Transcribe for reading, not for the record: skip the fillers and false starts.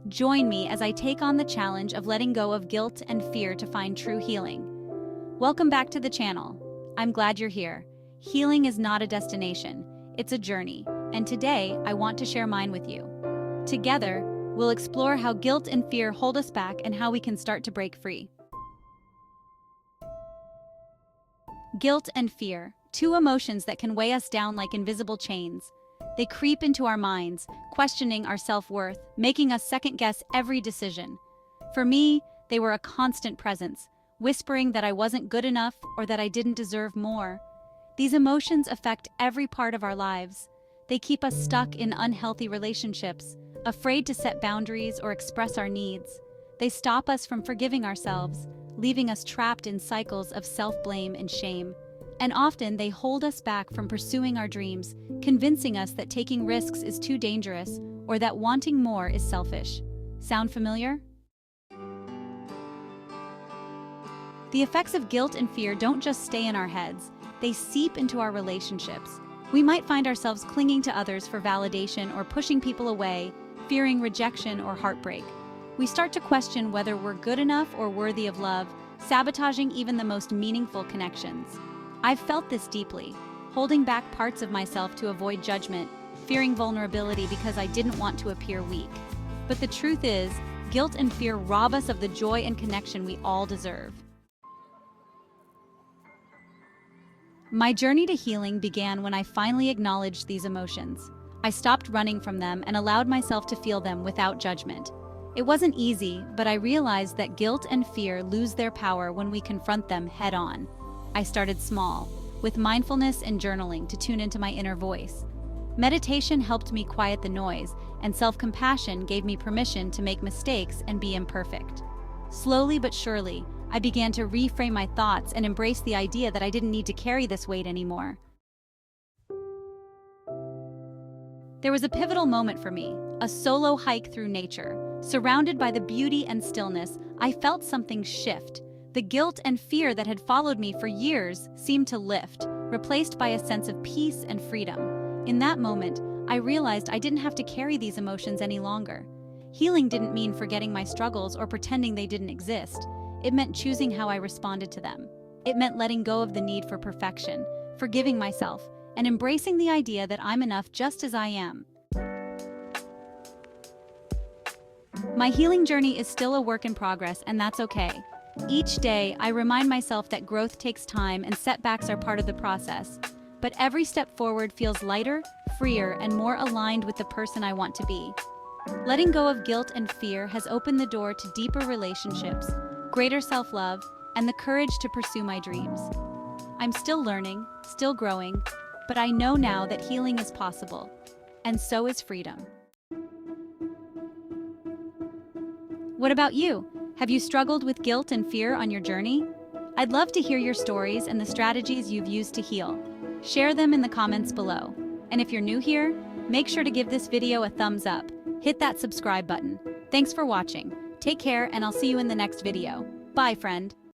Join me as I take on the challenge of letting go of guilt and fear to find true healing. Welcome back to the channel. I'm glad you're here. Healing is not a destination, it's a journey, and today I want to share mine with you. Together, we'll explore how guilt and fear hold us back and how we can start to break free. Guilt and fear, two emotions that can weigh us down like invisible chains. They creep into our minds, questioning our self-worth, making us second-guess every decision. For me, they were a constant presence, whispering that I wasn't good enough or that I didn't deserve more. These emotions affect every part of our lives. They keep us stuck in unhealthy relationships, afraid to set boundaries or express our needs. They stop us from forgiving ourselves, leaving us trapped in cycles of self-blame and shame. And often they hold us back from pursuing our dreams, convincing us that taking risks is too dangerous or that wanting more is selfish. Sound familiar? The effects of guilt and fear don't just stay in our heads, they seep into our relationships. We might find ourselves clinging to others for validation or pushing people away, fearing rejection or heartbreak. We start to question whether we're good enough or worthy of love, sabotaging even the most meaningful connections. I've felt this deeply, holding back parts of myself to avoid judgment, fearing vulnerability because I didn't want to appear weak. But the truth is, guilt and fear rob us of the joy and connection we all deserve. My journey to healing began when I finally acknowledged these emotions. I stopped running from them and allowed myself to feel them without judgment. It wasn't easy, but I realized that guilt and fear lose their power when we confront them head-on. I started small, with mindfulness and journaling to tune into my inner voice. Meditation helped me quiet the noise, and self-compassion gave me permission to make mistakes and be imperfect. Slowly but surely, I began to reframe my thoughts and embrace the idea that I didn't need to carry this weight anymore. There was a pivotal moment for me, a solo hike through nature. Surrounded by the beauty and stillness, I felt something shift. The guilt and fear that had followed me for years seemed to lift, replaced by a sense of peace and freedom. In that moment, I realized I didn't have to carry these emotions any longer. Healing didn't mean forgetting my struggles or pretending they didn't exist. It meant choosing how I responded to them. It meant letting go of the need for perfection, forgiving myself, and embracing the idea that I'm enough just as I am. My healing journey is still a work in progress, and that's okay. Each day, I remind myself that growth takes time and setbacks are part of the process. But every step forward feels lighter, freer, and more aligned with the person I want to be. Letting go of guilt and fear has opened the door to deeper relationships, greater self-love, and the courage to pursue my dreams. I'm still learning, still growing, but I know now that healing is possible, and so is freedom. What about you? Have you struggled with guilt and fear on your journey? I'd love to hear your stories and the strategies you've used to heal. Share them in the comments below. And if you're new here, make sure to give this video a thumbs up. Hit that subscribe button. Thanks for watching. Take care, and I'll see you in the next video. Bye, friend.